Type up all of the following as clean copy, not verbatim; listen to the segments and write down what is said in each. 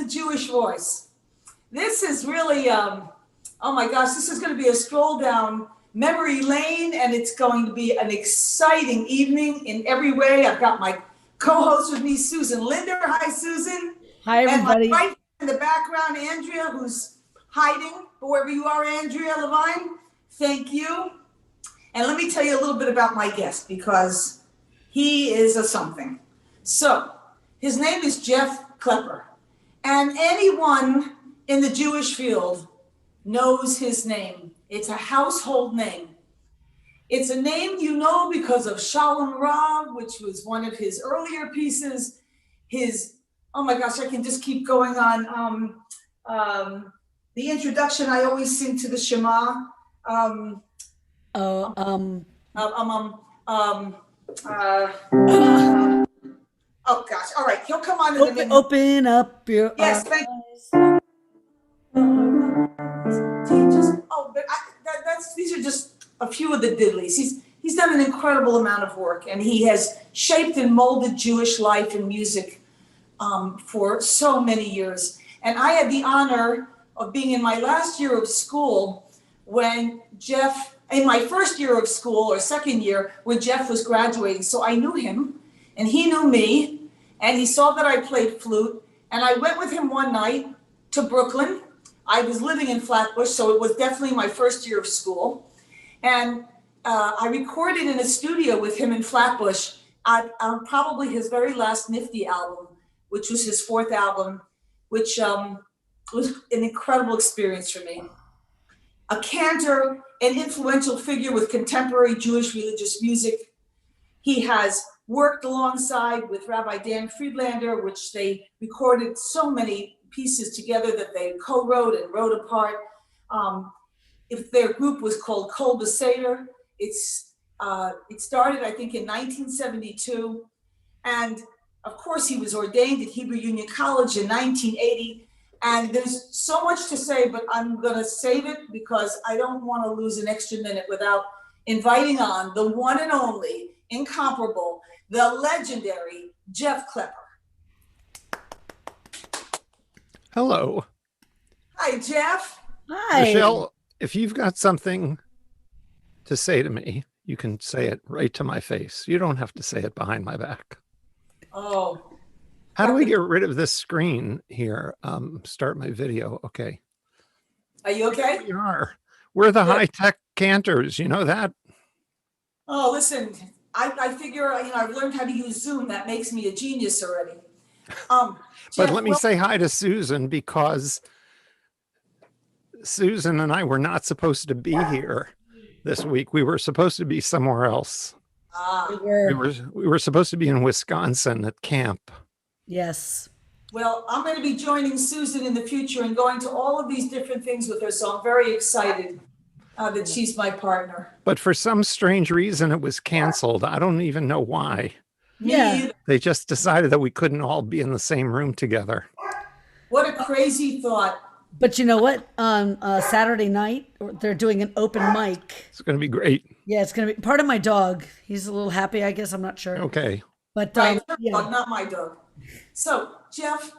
the Jewish Voice. This is really, oh my gosh, this is going to be a stroll down memory lane, and it's going to be an exciting evening in every way. I've got my co-host with me, Susan Linder. Hi, Susan. Hi, everybody. And my right in the background, Andrea, who's hiding, but wherever you are, Andrea Levine, thank you. And let me tell you a little bit about my guest, because he is a something. So his name is Jeff Klepper, and anyone in the Jewish field knows his name. It's a household name. It's a name you know because of Shalom Rav, which was one of his earlier pieces. His, oh my gosh, I can just keep going on. The introduction I always sing to the Shema. Oh gosh, all right, he'll come on in a minute. Open up your Yes, eyes. thank these are just a few of the diddlies. He's done an incredible amount of work, and he has shaped and molded Jewish life and music for so many years. And I had the honor of being in my last year of school when Jeff, in my first year of school or second year, when Jeff was graduating. So I knew him, and he knew me, and he saw that I played flute, and I went with him one night to Brooklyn. I was living in Flatbush, so it was definitely my first year of school. And I recorded in a studio with him in Flatbush on probably his very last Nifty album, which was his fourth album, which was an incredible experience for me. A cantor, an influential figure with contemporary Jewish religious music. He has worked alongside with Rabbi Dan Friedlander, which they recorded so many pieces together that they co-wrote and wrote apart. If their group was called Kol Beseder, it started, I think, in 1972. And of course, he was ordained at Hebrew Union College in 1980. And there's so much to say, but I'm gonna save it because I don't wanna lose an extra minute without inviting on the one and only, incomparable, the legendary Jeff Klepper. Hello. Hi, Jeff. Hi. Michelle, if you've got something to say to me, you can say it right to my face. You don't have to say it behind my back. Oh. How do we get rid of this screen here? Start my video. Okay. Are you okay? We are. We're the high-tech Cantors. You know that? Oh, listen, I figure, I've learned how to use Zoom. That makes me a genius already. But Jeff, let me say hi to Susan, because Susan and I were not supposed to be here this week. We were supposed to be somewhere else. We were supposed to be in Wisconsin at camp. Yes. Well, I'm going to be joining Susan in the future and going to all of these different things with her, so I'm very excited that she's my partner. But for some strange reason, it was canceled. I don't even know why. Yeah. They just decided that we couldn't all be in the same room together. What a crazy thought. But you know what? On Saturday night, they're doing an open mic. It's going to be great. Yeah, it's going to be part of my dog. He's a little happy, I guess. I'm not sure. Okay. But Right, yeah. dog, not my dog. So, Jeff,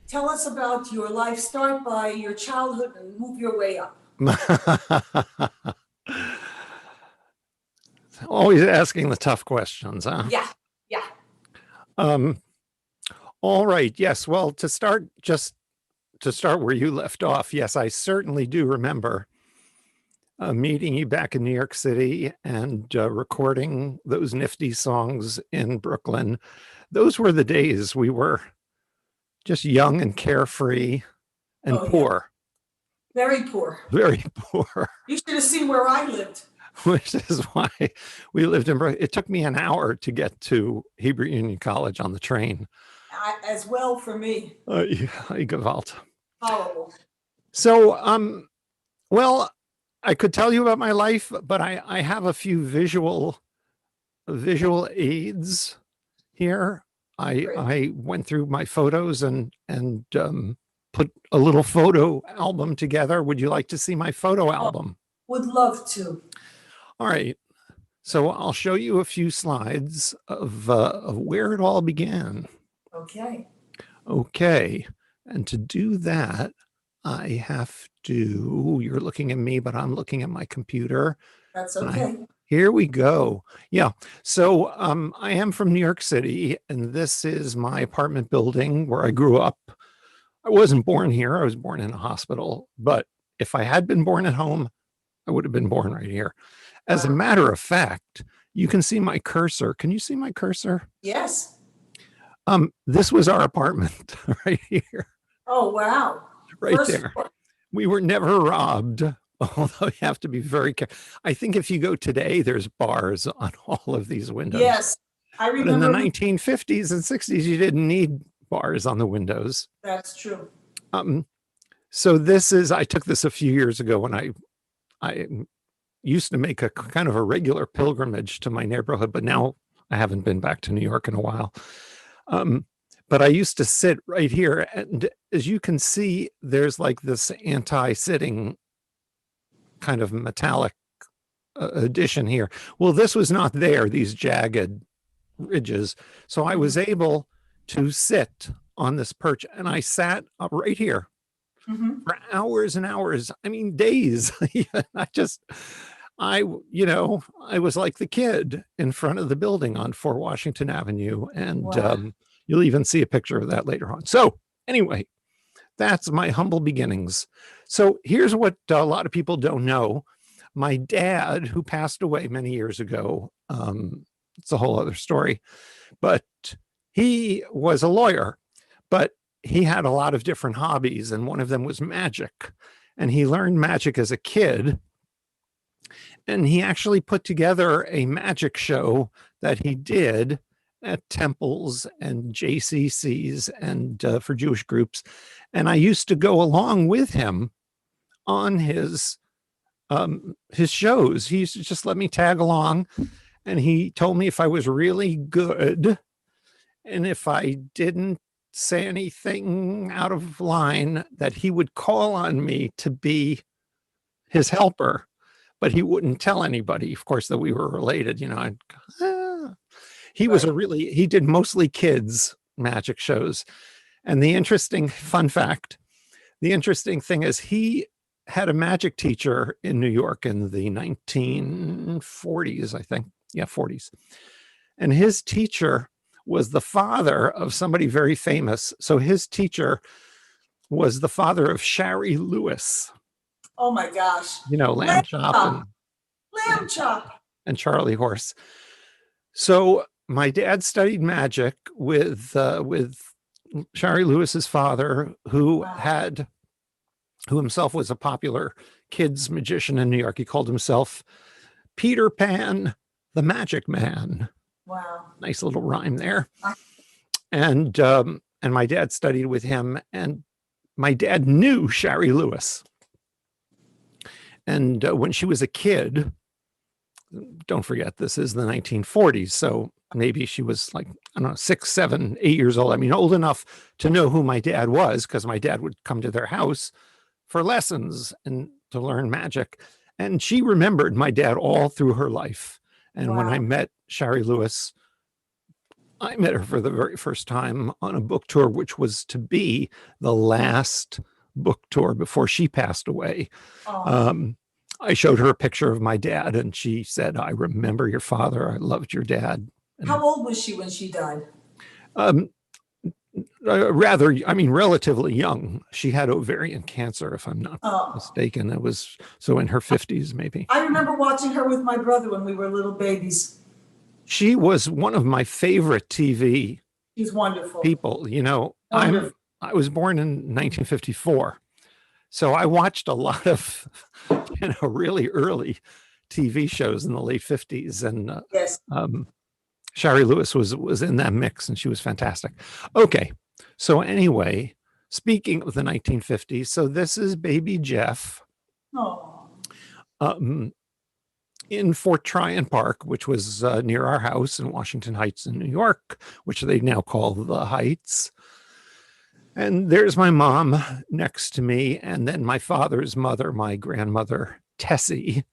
tell us about your life. Start by your childhood and move your way up. Always asking the tough questions, huh? Yeah. All right. Yes. Well, to start where you left off, yes, I certainly do remember meeting you back in New York City and recording those nifty songs in Brooklyn. Those were the days we were just young and carefree and poor. Very poor. Very poor. You should have seen where I lived. Which is why we lived in Brooklyn. It took me an hour to get to Hebrew Union College on the train. As well for me. Gewalt. Horrible. So, well, I could tell you about my life, but I have a few visual aids here. I went through my photos and put a little photo album together. Would you like to see my photo album? Would love to. All right. So I'll show you a few slides of where it all began. Okay. Okay. And to do that, I have to, you're looking at me, but I'm looking at my computer. That's And okay. here we go. Yeah. So I am from New York City, and this is my apartment building where I grew up. I wasn't born here. I was born in a hospital. But if I had been born at home, I would have been born right here. As a matter of fact, you can see my cursor. Can you see my cursor? Yes. This was our apartment right here, Oh, wow. right First there. floor. We were never robbed, although you have to be very careful. I think if you go today, there's bars on all of these windows. Yes, I But in the remember. 1950s and 60s, you didn't need bars on the windows. That's true. So this is, I took this a few years ago when I used to make a kind of a regular pilgrimage to my neighborhood, but now I haven't been back to New York in a while. But I used to sit right here, and as you can see, there's like this anti-sitting kind of metallic addition here. Well, this was not there, these jagged ridges. So I was able to sit on this perch, and I sat up right here for hours and hours. I mean, days. I was like the kid in front of the building on 4 Washington Avenue. And Wow. you'll even see a picture of that later on. So anyway, that's my humble beginnings. So here's what a lot of people don't know. My dad, who passed away many years ago, it's a whole other story, but he was a lawyer, but he had a lot of different hobbies, and one of them was magic. And he learned magic as a kid. And he actually put together a magic show that he did at temples and JCCs and for Jewish groups. And I used to go along with him on his shows. He used to just let me tag along. And he told me if I was really good and if I didn't say anything out of line, that he would call on me to be his helper, but he wouldn't tell anybody, of course, that we were related. He was he did mostly kids magic shows. And the interesting fun fact, the interesting thing is he had a magic teacher in New York in the 1940s, I think. Yeah, 40s. And his teacher was the father of somebody very famous. So his teacher was the father of Shari Lewis. Oh my gosh. Lamb Chop Lamb Chop. and Charlie Horse. So my dad studied magic with Shari Lewis's father, who himself was a popular kids magician in New York. He called himself Peter Pan, the Magic Man. Wow. Nice little rhyme there. And my dad studied with him, and my dad knew Shari Lewis. And when she was a kid, don't forget, this is the 1940s. So maybe she was like, I don't know, 6, 7, 8 years old. I mean, old enough to know who my dad was, because my dad would come to their house for lessons and to learn magic. And she remembered my dad all through her life. And when I met Shari Lewis, I met her for the very first time on a book tour, which was to be the last book tour before she passed away. I showed her a picture of my dad, and she said, "I remember your father. I loved your dad." And, how old was she when she died? Relatively young. She had ovarian cancer, if I'm not mistaken. It was so in her 50s, maybe. I remember watching her with my brother when we were little babies. She was one of my favorite TV She's wonderful. people. Wonderful. I was born in 1954. So I watched a lot of, really early TV shows in the late 50s. And Yes. Shari Lewis was in that mix, and she was fantastic. Okay. So anyway, speaking of the 1950s, so this is baby Jeff. Oh. In Fort Tryon Park, which was near our house in Washington Heights in New York, which they now call the Heights. And there's my mom next to me. And then my father's mother, my grandmother, Tessie,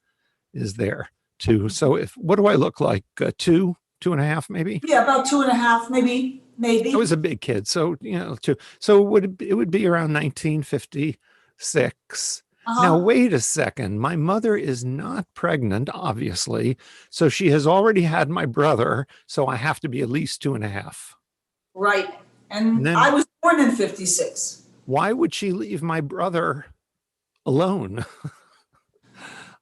is there too. So what do I look like? 2.5, maybe? Yeah, about 2.5, maybe. maybe. I was a big kid, so too. So it would be around 1956. Now, Uh-huh. wait a second. My mother is not pregnant, obviously. So she has already had my brother. So I have to be at least 2.5. Right. And And I then was born in 56. why would she leave my brother alone?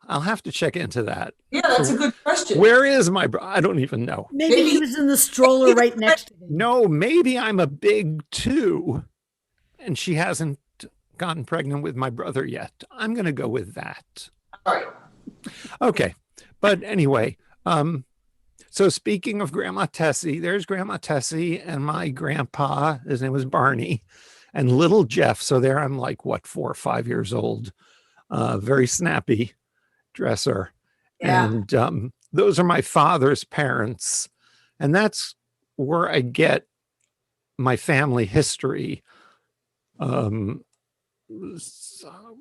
I'll have to check into that. Yeah, that's a So good question. where is my brother? I don't even know. Maybe he was in the stroller right next to him. No, maybe I'm a big 2 and she hasn't gotten pregnant with my brother yet. I'm going to go with that. All right. Okay. But anyway, so speaking of Grandma Tessie, there's Grandma Tessie and my grandpa, his name was Barney, and little Jeff. So there I'm like, what, 4 or 5 years old, very snappy dresser. Yeah. And those are my father's parents. And that's where I get my family history. Well,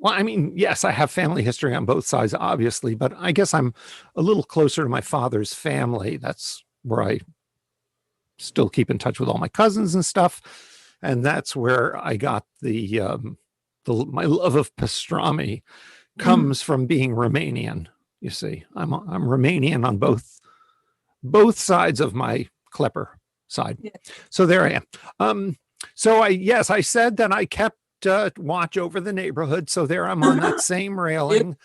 I mean, yes, I have family history on both sides, obviously, but I guess I'm a little closer to my father's family. That's where I still keep in touch with all my cousins and stuff. And that's where I got my love of pastrami comes from being Romanian. You see, I'm Romanian on both sides of my Klepper side. Yeah. So there I am. So I said that I kept watch over the neighborhood. So there I'm on that same railing.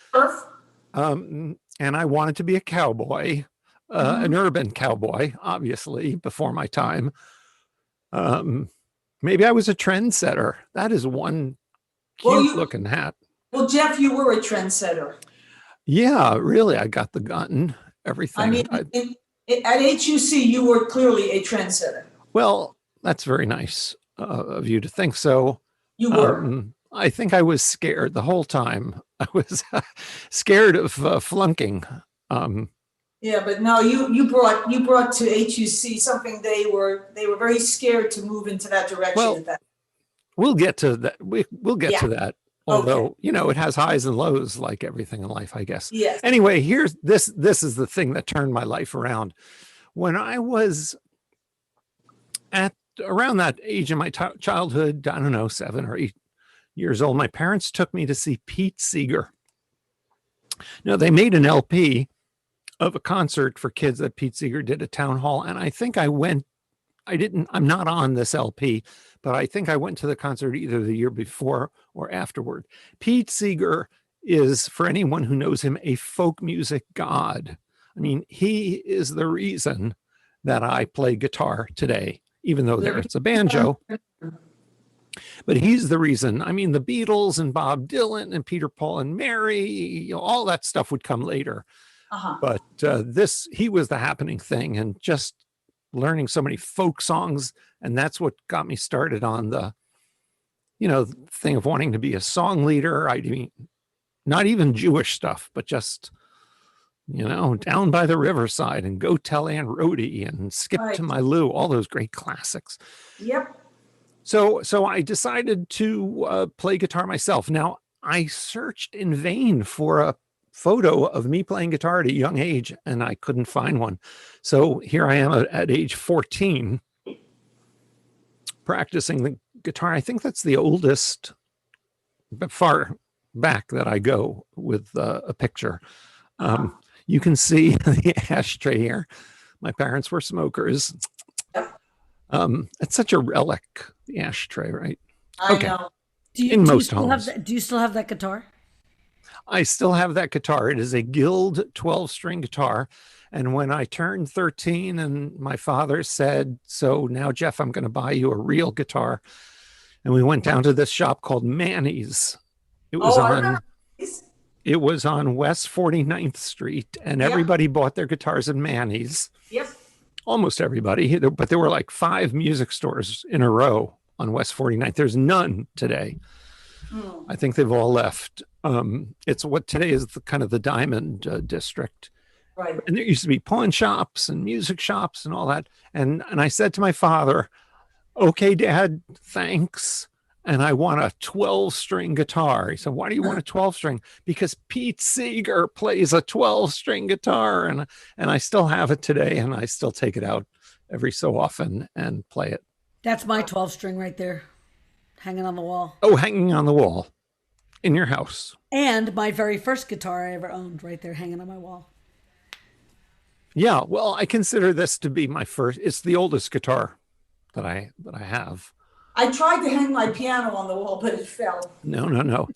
And I wanted to be a cowboy, an urban cowboy, obviously, before my time. Maybe I was a trendsetter. That is one cute looking hat. Well, Jeff, you were a trendsetter. Yeah, really. I got the gun, everything. I mean, at HUC, you were clearly a trendsetter. Well, that's very nice of you to think so. You were. I think I was scared the whole time. I was scared of flunking. Yeah, but no, you brought to HUC something they were very scared to move into that direction. Well, we'll get to that. We'll get to that. Although, it has highs and lows like everything in life, I guess. Yes. Anyway, here's this is the thing that turned my life around. When I was at around that age in my childhood, I don't know, 7 or 8 years old, my parents took me to see Pete Seeger. Now, they made an LP of a concert for kids that Pete Seeger did at Town Hall. And I think I'm not on this LP, but I think I went to the concert either the year before or afterward. Pete Seeger is, for anyone who knows him, a folk music god. I mean, he is the reason that I play guitar today, even though there's a banjo. But he's the reason. I mean, the Beatles and Bob Dylan and Peter, Paul and Mary, all that stuff would come later. But he was the happening thing, and just learning so many folk songs. And that's what got me started on the, thing of wanting to be a song leader. I mean, not even Jewish stuff, but just, Down by the Riverside and Go Tell Aunt Rhody and Skip to My Lou, all those great classics. Yep. So I decided to play guitar myself. Now, I searched in vain for a photo of me playing guitar at a young age, and I couldn't find one. So here I am at age 14 practicing the guitar. I think that's the oldest, but far back that I go with a picture. You can see the ashtray here. My parents were smokers. It's such a relic, the ashtray, right? I know. Do you still have that guitar? I still have that guitar. It is a Guild 12-string guitar. And when I turned 13 and my father said, so now, Jeff, I'm going to buy you a real guitar. And we went down to this shop called Manny's. It was on West 49th Street. And everybody bought their guitars at Manny's. Yep. Almost everybody. But there were like 5 music stores in a row on West 49th. There's none today. I think they've all left. It's what today is kind of the Diamond District. Right. And there used to be pawn shops and music shops and all that. And I said to my father, okay, Dad, thanks. And I want a 12-string guitar. He said, why do you want a 12-string? Because Pete Seeger plays a 12-string guitar. And I still have it today, and I still take it out every so often and play it. That's my 12 string right there, hanging on the wall. Oh, hanging on the wall in your house. And my very first guitar I ever owned right there, hanging on my wall. Yeah, well, I consider this to be my first. It's the oldest guitar that I have. I tried to hang my piano on the wall, but it fell. No, no, no.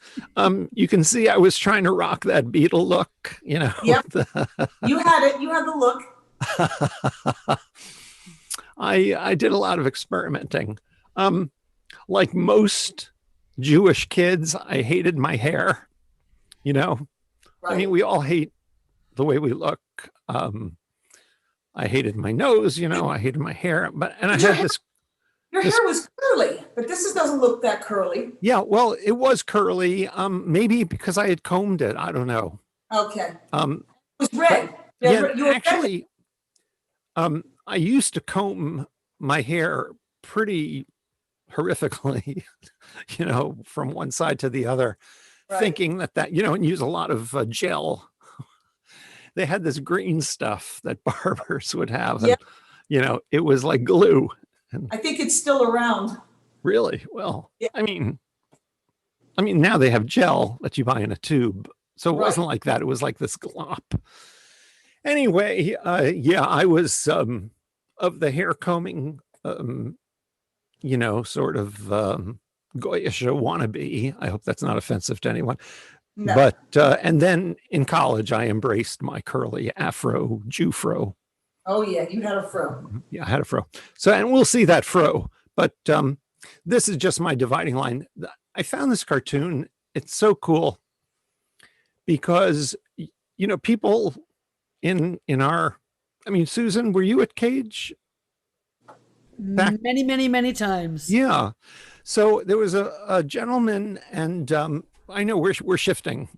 You can see I was trying to rock that Beatle look, you know. Yep. You had it. You had the look. I did a lot of experimenting. Like most Jewish kids, I hated my hair, you know. Right. I mean, we all hate the way we look. I hated my nose, you know, I hated my hair, and I had this. Your hair was curly, but this doesn't look that curly. Yeah, well, it was curly. Maybe because I had combed it. I don't know. Okay. It was red. Yeah, You were actually, I used to comb my hair pretty horrifically, you know, from one side to the other, thinking that, you know, and use a lot of gel. They had this green stuff that barbers would have. And, you know, it was like glue. And I think it's still around. Really? Well, I mean, now they have gel that you buy in a tube. So it wasn't like that. It was like this glop. Anyway, yeah, I was of the hair combing, you know, sort of Goyish wannabe. I hope that's not offensive to anyone. No. But, and then in college, I embraced my curly afro, Jew-fro. Oh, yeah, you had a fro. Yeah, I had a fro. So, and we'll see that fro. But this is just my dividing line. I found this cartoon. It's so cool because, you know, people in our, I mean, Susan, were you at Cage? Many times. Yeah. So there was a gentleman, and I know we're shifting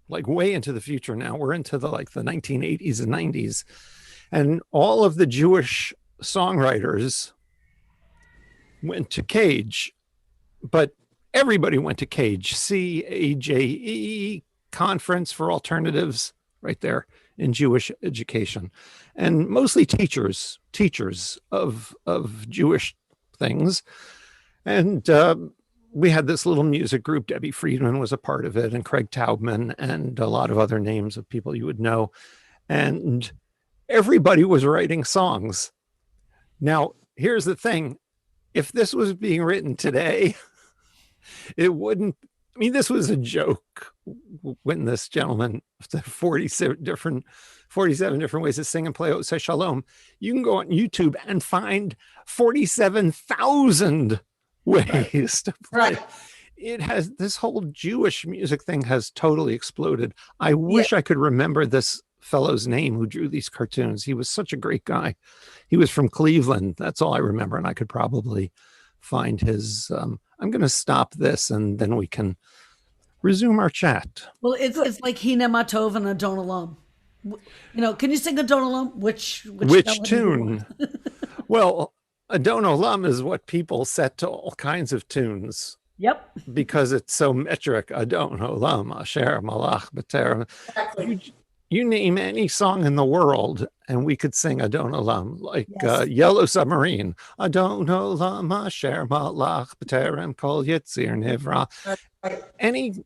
like way into the future now. We're into the 1980s and 90s. And all of the Jewish songwriters went to Cage, but everybody went to Cage, CAJE, Conference for Alternatives, right there in Jewish education, and mostly teachers of Jewish things. And we had this little music group. Debbie Friedman was a part of it, and Craig Taubman, and a lot of other names of people you would know. And everybody was writing songs. Now, here's the thing. If this was being written today, it wouldn't, I mean, this was a joke when this gentleman, 47 different ways to sing and play Oseh Shalom. You can go on YouTube and find 47,000 ways to play. Right. It has, this whole Jewish music thing has totally exploded. I wish I could remember this fellow's name who drew these cartoons. He was such a great guy. He was from Cleveland. That's all I remember. And I could probably find his, I'm going to stop this and then we can resume our chat. Well, it's like Hine Matov and Adon Olam. You know, can you sing Adon Olam? Which tune? Well, Adon Olam is what people set to all kinds of tunes. Yep. Because it's so metric. Adon Olam, Asher Malach B'Terem. Exactly. You name any song in the world, and we could sing Adon Olam, like Yellow Submarine. Adon Olam, Asher Malach B'Terem Kol Yitzir Nivra. Any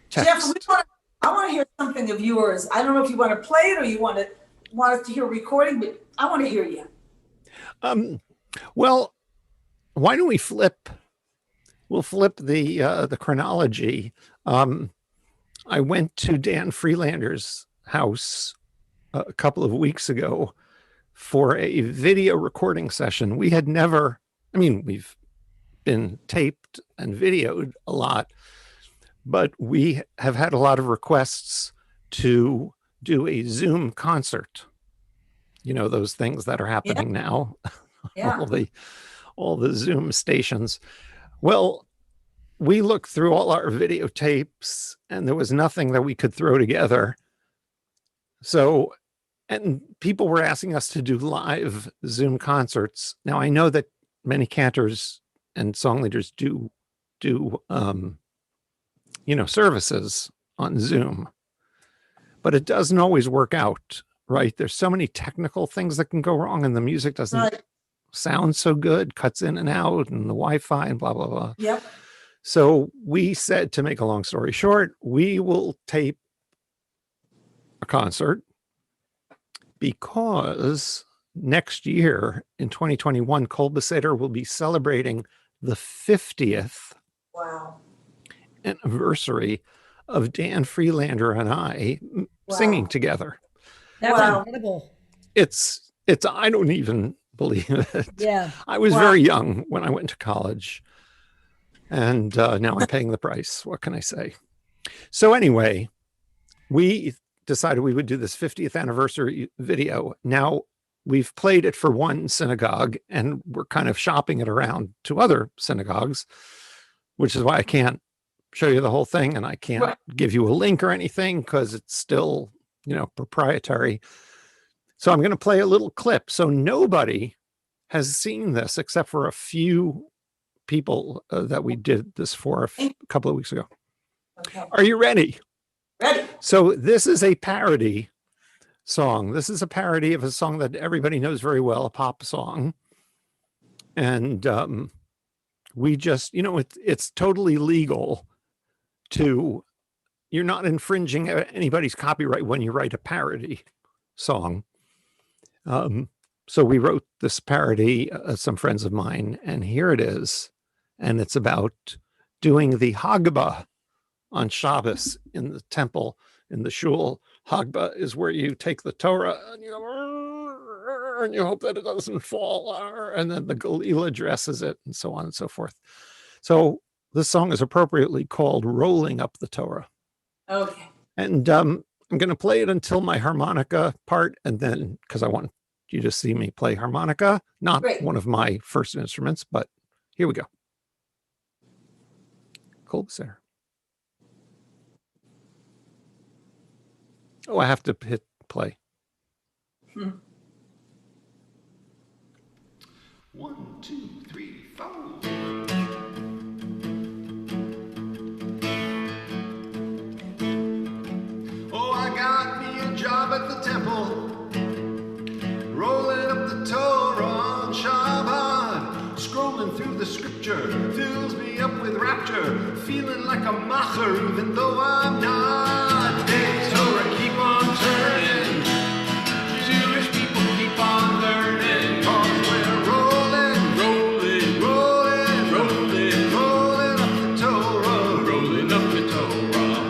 text. Jeff, I want to hear something of yours. I don't know if you want to play it or you want us to hear a recording, but I want to hear you. Well, why don't we flip? We'll flip the chronology. I went to Dan Freelander's house a couple of weeks ago for a video recording session. We had never, I mean, we've been taped and videoed a lot, but we have had a lot of requests to do a Zoom concert. You know, those things that are happening now, all the Zoom stations. Well, we looked through all our videotapes and there was nothing that we could throw together. So, and people were asking us to do live Zoom concerts. Now I know that many cantors and song leaders do you know, services on Zoom, but it doesn't always work out, right? There's so many technical things that can go wrong and the music doesn't sounds so good, cuts in and out, and the Wi-Fi and blah, blah, blah. Yep. So we said, to make a long story short, we will tape a concert because next year in 2021, Kolbeseder will be celebrating the 50th Wow. anniversary of Dan Freelander and I singing together. That's Wow. incredible. It's I don't even believe it. Yeah. I was Wow. very young when I went to college, and now I'm paying the price. What can I say? So anyway, we decided we would do this 50th anniversary video. Now, we've played it for one synagogue, and we're kind of shopping it around to other synagogues, which is why I can't show you the whole thing, and I can't give you a link or anything because it's still, proprietary. So I'm going to play a little clip. So nobody has seen this except for a few people that we did this for a couple of weeks ago. Okay. Are you ready? Ready. So this is a parody song. This is a parody of a song that everybody knows very well, a pop song. And we just, it's totally legal to, you're not infringing anybody's copyright when you write a parody song. So we wrote this parody, some friends of mine, and here it is. And it's about doing the Hagbah on Shabbos in the temple, in the shul. Hagbah is where you take the Torah and you hope that it doesn't fall, and then the Galila dresses it, and so on and so forth. So this song is appropriately called Rolling Up the Torah. Okay. And I'm going to play it until my harmonica part, and then, because I want you to see me play harmonica, not one of my first instruments, but here we go. Kolbeseder. Oh, I have to hit play. 1, 2, 3, 4. Oh, I got me a job at the temple, rolling up the Torah on Shabbat, scrolling through the scripture, fills me up with rapture, feeling like a macher even though I'm not. Big Torah, keep on turning, Jewish people keep on learning, cause we're rolling up the Torah, rolling up the Torah.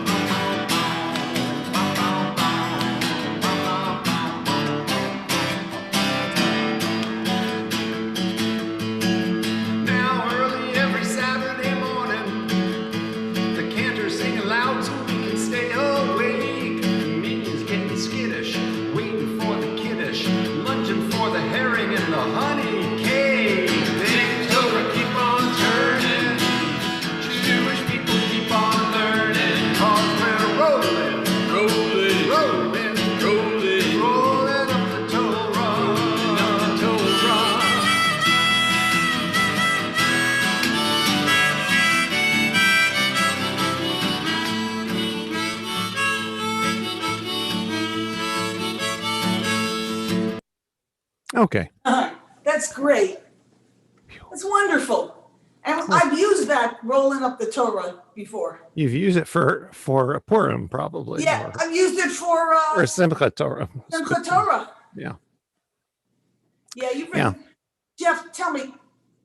Now early every Saturday morning, the Cantor singing loud so we can stay awake. Minions getting skittish, waiting for the kiddish, lunging for the herring and the honey cake. Big Torah keep on turning, Jewish people keep on learning, cause we're rolling up the Torah. Okay. That's great. That's wonderful. And I've used that rolling up the Torah before. You've used it for a Purim, probably. Yeah, I've used it for Or Simcha Torah. Simchat Torah. Yeah. Yeah, you've been, Jeff, tell me,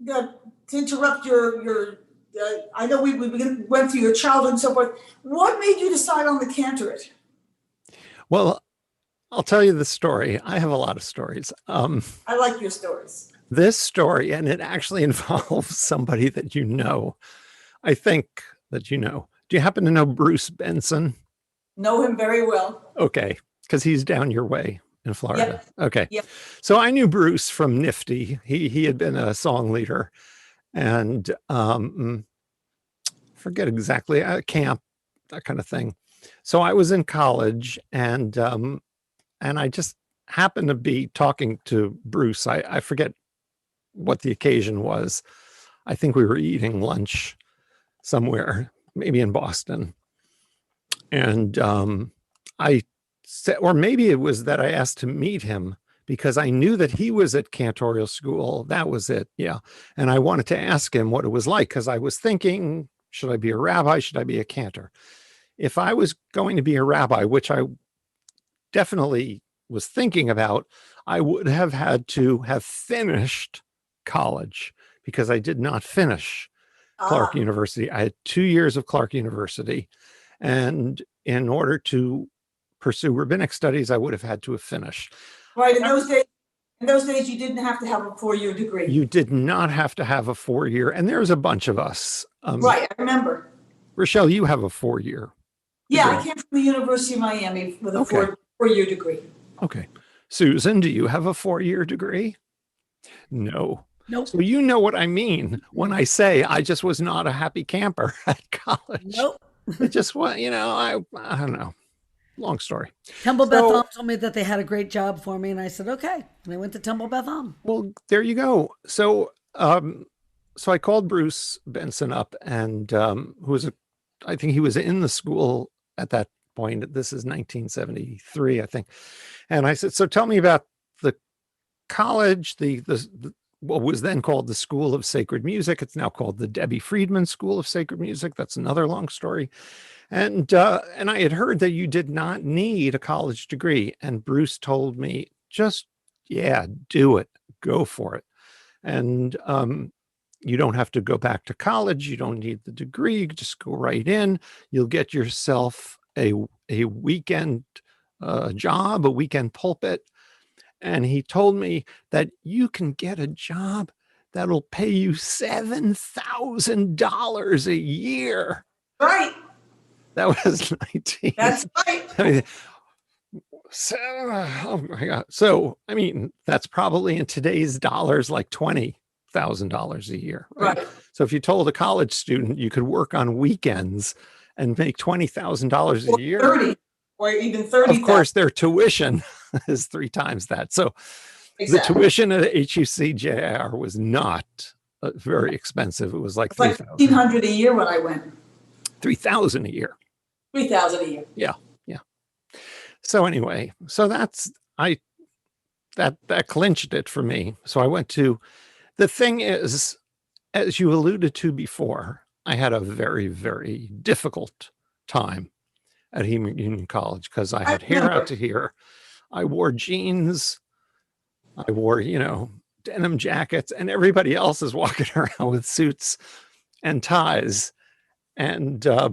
to interrupt your I know we went through your childhood and so forth. What made you decide on the Cantorate? Well, I'll tell you the story. I have a lot of stories. I like your stories. This story, and it actually involves somebody that you know. I think that you know. Do you happen to know Bruce Benson? Know him very well. Okay, because he's down your way in Florida. Yep. Okay. Yep. So I knew Bruce from Nifty. He had been a song leader, and forget exactly, camp, that kind of thing. So I was in college, and I just happened to be talking to Bruce. I forget what the occasion was. I think we were eating lunch somewhere, maybe in Boston. And I said, or maybe it was that I asked to meet him because I knew that he was at cantorial school. That was it. Yeah. And I wanted to ask him what it was like, because I was thinking, should I be a rabbi? Should I be a cantor? If I was going to be a rabbi, which I definitely was thinking about, I would have had to have finished college, because I did not finish Clark Ah, University. I had 2 years of Clark University. And in order to pursue rabbinic studies, I would have had to have finished. right, in those days, you didn't have to have a 4-year degree. You did not have to have a 4-year, and there's a bunch of us. Right, I remember. Rochelle, you have a 4-year. Yeah, I degree. came from the University of Miami with a Okay. four-year degree. Okay. Susan, do you have a 4-year degree? No. Nope. So you know what I mean when I say I just was not a happy camper at college. Nope. It just was, I don't know. Long story. Temple So- Beth Am told me that they had a great job for me, and I said, okay. And I went to Temple Beth Am. Well, there you go. So, so I called Bruce Benson up, and who was I think he was in the school at that point. This is 1973, I think. And I said, so tell me about the college, the what was then called the School of Sacred Music. It's now called the Debbie Friedman School of Sacred Music. That's another long story. And I had heard that you did not need a college degree. And Bruce told me, just, yeah, do it, go for it. And you don't have to go back to college. You don't need the degree. You just go right in. You'll get yourself a weekend job, a weekend pulpit. And he told me that you can get a job that'll pay you $7,000 a year. Right, That was 19. that's right. I mean, so, oh my God. So, I mean, that's probably in today's dollars like $20,000 a year. Right. So if you told a college student you could work on weekends and make $20,000 Or a year, 30, or even 30. of course, their tuition is 3 times that. So Exactly. the tuition at HUCJR was not very expensive. It was like It's like 3,000 $1,500 a year when I went. $3,000 a year. $3,000 a year. Yeah. So anyway, so that clinched it for me. So I went to, the thing is, as you alluded to before, I had a very, very difficult time at Hemet Union College, because I had hair out to here. I wore jeans. I wore, denim jackets, and everybody else is walking around with suits and ties. And I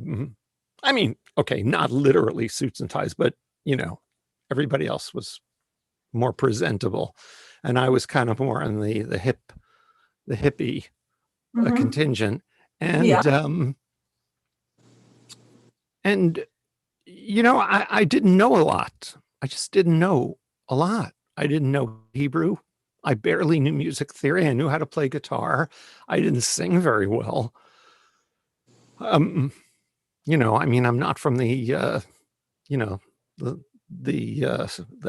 mean, okay, not literally suits and ties, but everybody else was more presentable, and I was kind of more on the hippie Mhm. contingent. And Yeah. I didn't know a lot. I just didn't know a lot. I didn't know Hebrew. I barely knew music theory. I knew how to play guitar. I didn't sing very well. I mean, I'm not from the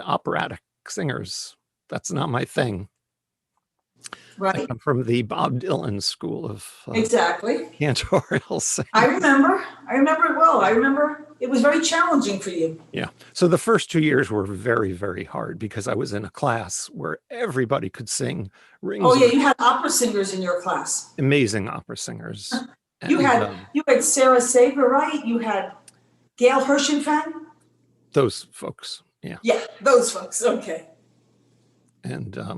operatic singers. That's not my thing. I Right, come from the Bob Dylan school of exactly. cantorial singing. I remember it well. I remember it was very challenging for you. Yeah. So the first 2 years were very, very hard, because I was in a class where everybody could sing rings. Oh of yeah, you had opera singers in your class. amazing opera singers. You And, had Sarah Sager, right? You had Gail Hirschenfeld. those folks. Yeah. Yeah, those folks. Okay. And, I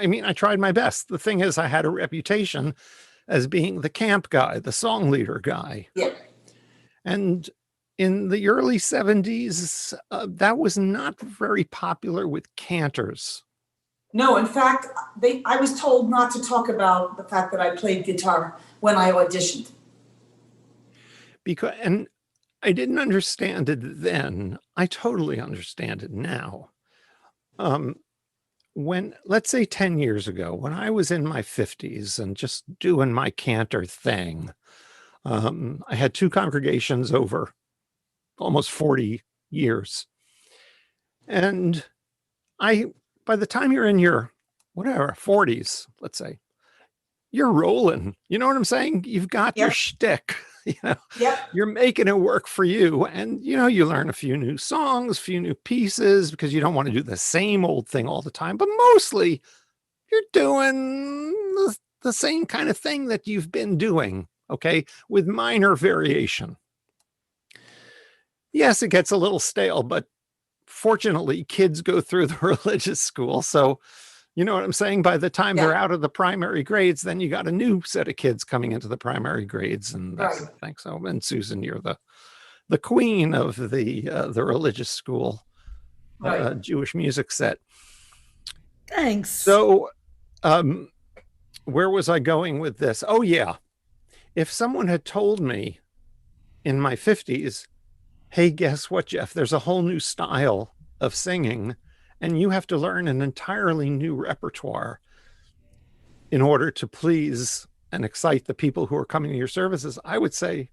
mean, I tried my best. The thing is, I had a reputation as being the camp guy, the song leader guy. Yeah. And in the early 70s, that was not very popular with cantors. No, in fact, I was told not to talk about the fact that I played guitar when I auditioned. And I didn't understand it then. I totally understand it now. When, let's say 10 years ago, when I was in my 50s and just doing my cantor thing, I had 2 congregations over almost 40 years. And by the time you're in your, 40s, let's say, you're rolling. You know what I'm saying? You've got your Yep. shtick. Yep, You're making it work for you. And, you learn a few new songs, a few new pieces because you don't want to do the same old thing all the time. But mostly you're doing the same kind of thing that you've been doing, okay, with minor variation. Yes, it gets a little stale, but fortunately, kids go through the religious school. So, you know what I'm saying? By the time they're out of the primary grades, then you got a new set of kids coming into the primary grades and that sort of thing. So, and Susan, you're the queen of the religious school Jewish music set. Thanks. So, where was I going with this? Oh, yeah. If someone had told me in my 50s, hey, guess what, Jeff? There's a whole new style of singing, and you have to learn an entirely new repertoire in order to please and excite the people who are coming to your services, I would say,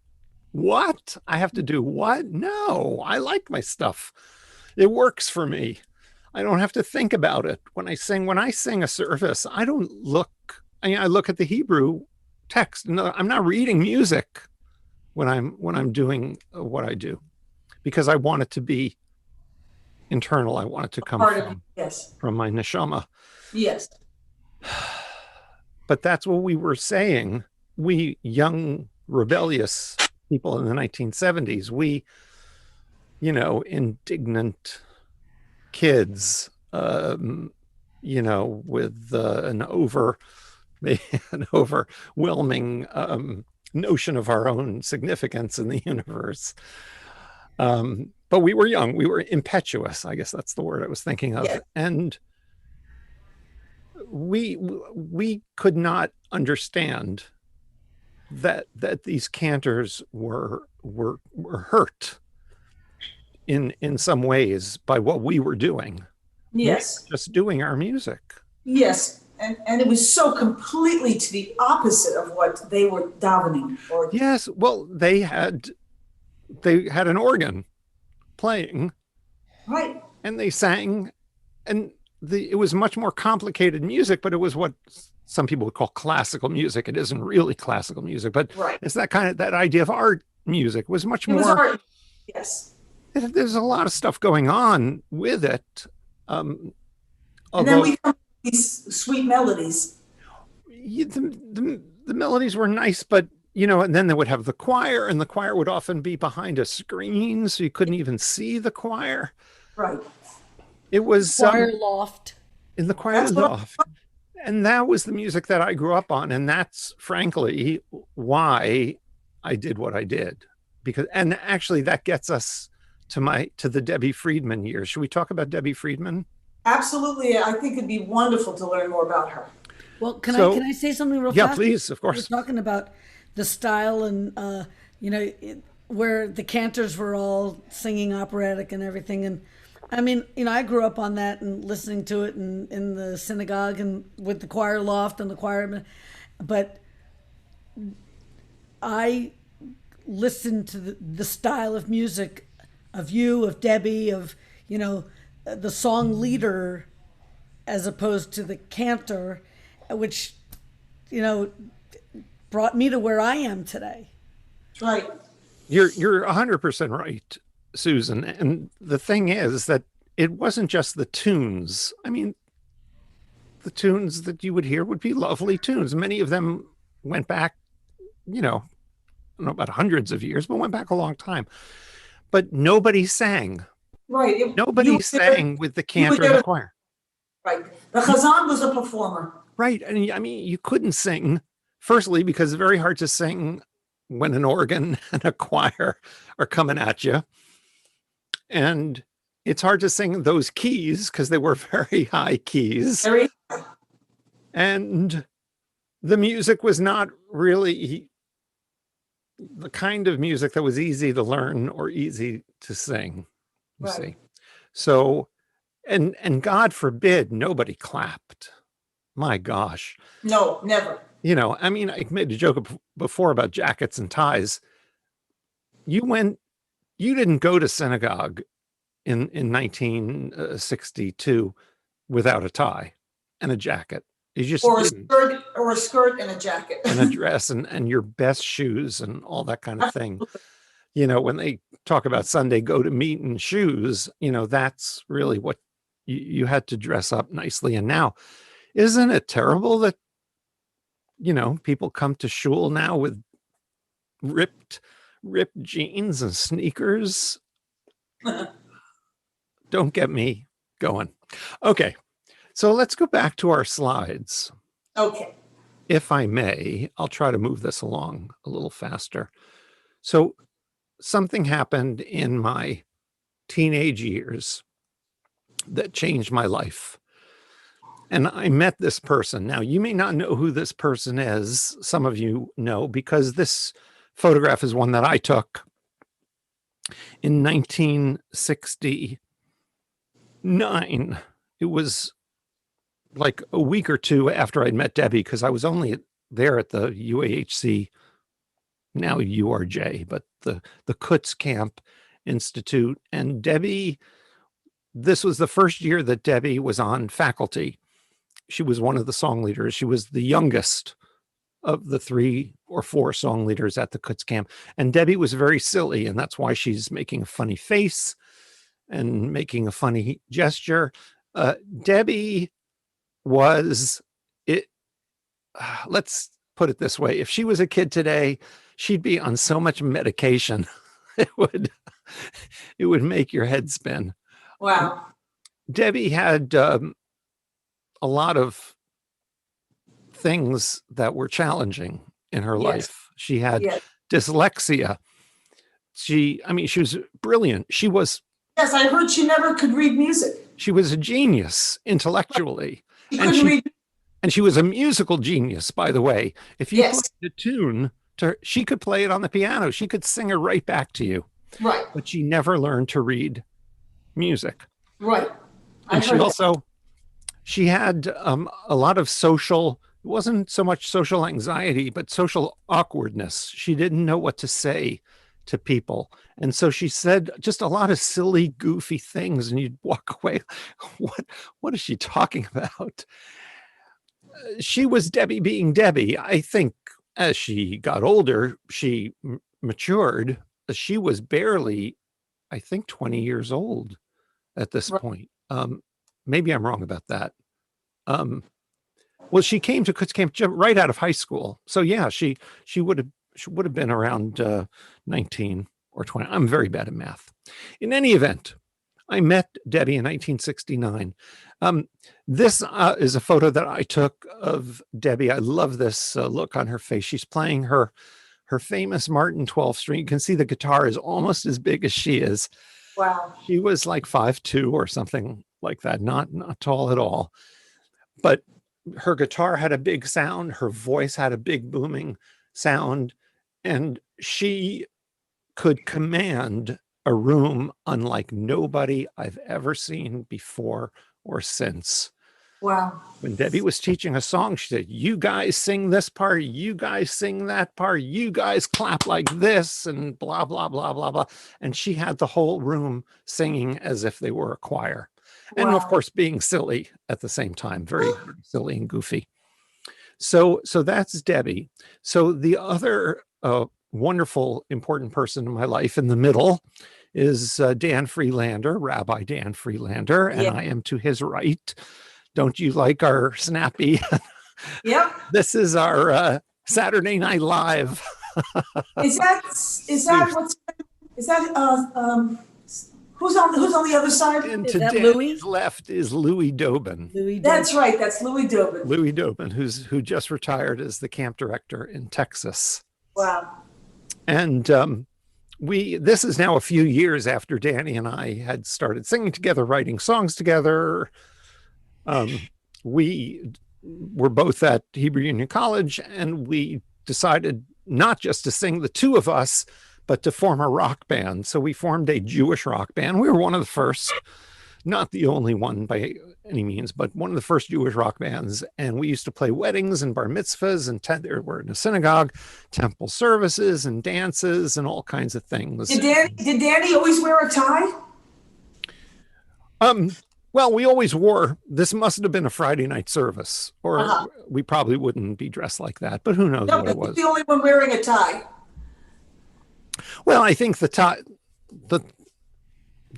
what? I have to do what? No, I like my stuff. It works for me. I don't have to think about it. When I sing a service, I don't look, I look at the Hebrew text. No, I'm not reading music when I'm doing what I do, because I want it to be internal. I want it to come from my neshama. Yes. But that's what we were saying. We young, rebellious people in the 1970s, we, indignant kids, with an overwhelming notion of our own significance in the universe. But we were young, we were impetuous. I guess that's the word I was thinking of. Yeah. And we could not understand that these cantors were hurt in some ways by what we were doing. Yes. We were just doing our music. Yes. And it was so completely to the opposite of what they were davening. Yes. Well, they had an organ playing. Right. And they sang, and it was much more complicated music, but it was what some people would call classical music. It isn't really classical music, but it's that idea of art music was much more. It was art. Yes. There's a lot of stuff going on with it. And then we come to these sweet melodies. The melodies were nice, but and then they would have the choir, and the choir would often be behind a screen, so you couldn't even see the choir. Right. It was choir loft. In the choir loft. And that was the music that I grew up on. And that's frankly why I did what I did. And actually that gets us to the Debbie Friedman years. Should we talk about Debbie Friedman? Absolutely. I think it'd be wonderful to learn more about her. Well, can I say something real fast? Yeah, please, of course. We're talking about the style and, where the cantors were all singing operatic and everything. And I mean, I grew up on that and listening to it in the synagogue and with the choir loft and the choir. But I listened to the style of music of you, of Debbie, of, the song leader, as opposed to the cantor, which, brought me to where I am today. Right. You're 100% right, Susan. And the thing is that it wasn't just the tunes. I mean, the tunes that you would hear would be lovely tunes. Many of them went back, I don't know about hundreds of years, but went back a long time. But nobody sang. Right. Nobody sang with the cantor and the choir. Right. The Chazan was a performer. Right. And I mean, you couldn't sing, firstly, because it's very hard to sing when an organ and a choir are coming at you. And it's hard to sing those keys because they were very high keys. Very high. And the music was not really the kind of music that was easy to learn or easy to sing, you see. So, and God forbid nobody clapped. My gosh. No, never. I mean, I made a joke before about jackets and ties. You didn't go to synagogue in 1962 without a tie and a jacket. You just Or didn't. a skirt and a jacket. And a dress and your best shoes and all that kind of thing. You know, when they talk about Sunday go to meet in shoes, you know, that's really what you had to dress up nicely. And now, isn't it terrible that, you know, people come to shul now with ripped jeans and sneakers? Don't get me going. Okay, so let's go back to our slides. Okay. If I may, I'll try to move this along a little faster. So something happened in my teenage years that changed my life. And I met this person. Now, you may not know who this person is. Some of you know, because this photograph is one that I took in 1969. It was like a week or two after I'd met Debbie, because I was only there at the UAHC, now URJ, but the Kutz Camp Institute. And Debbie, this was the first year that Debbie was on faculty. She was one of the song leaders. She was the youngest of the 3 or 4 song leaders at the Kutz Camp. And Debbie was very silly, and that's why she's making a funny face and making a funny gesture. Debbie was it. Let's put it this way: if she was a kid today, she'd be on so much medication it would make your head spin. Wow. Debbie had a lot of things that were challenging in her life. She had dyslexia. She was brilliant. Yes, I heard she never could read music. She was a genius intellectually. She couldn't read. And she was a musical genius, by the way. If you played a tune to her, she could play it on the piano. She could sing it right back to you. Right. But she never learned to read music. Right. And she had a lot of social, it wasn't so much social anxiety, but social awkwardness. She didn't know what to say to people. And so she said just a lot of silly, goofy things. And you'd walk away, what is she talking about? She was Debbie being Debbie. I think as she got older, she matured. She was barely, I think, 20 years old at this point. Maybe I'm wrong about that. Well, she came to Kutz Camp right out of high school. So yeah, she would have been around 19 or 20. I'm very bad at math. In any event, I met Debbie in 1969. This is a photo that I took of Debbie. I love this look on her face. She's playing her famous Martin 12 string. You can see the guitar is almost as big as she is. Wow. She was like 5'2" or something like that, not tall at all. But her guitar had a big sound. Her voice had a big booming sound. And she could command a room unlike nobody I've ever seen before or since. Wow. When Debbie was teaching a song, she said, you guys sing this part, you guys sing that part, you guys clap like this, and blah, blah, blah, blah, blah. And she had the whole room singing as if they were a choir. And of course, being silly at the same time, very, very silly and goofy. So that's Debbie. So the other wonderful, important person in my life in the middle is Dan Freelander, Rabbi Dan Freelander, and I am to his right. Don't you like our snappy? Yep. This is our Saturday Night Live. Who's on the other side? And Is to that Dan's Louis? left is Louis Dobin. That's right. That's Louis Dobin. Louis Dobin, who just retired as the camp director in Texas. Wow. And this is now a few years after Danny and I had started singing together, writing songs together. We were both at Hebrew Union College, and we decided not just to sing the two of us, but to form a rock band. So we formed a Jewish rock band. We were one of the first, not the only one by any means, but one of the first Jewish rock bands. And we used to play weddings and bar mitzvahs, and we're in a synagogue, temple services and dances and all kinds of things. Did Danny always wear a tie? Well, we always wore, this must have been a Friday night service, or Uh-huh. we probably wouldn't be dressed like that, but who knows No, what it but he's was. the only one wearing a tie. Well, I think the tie, the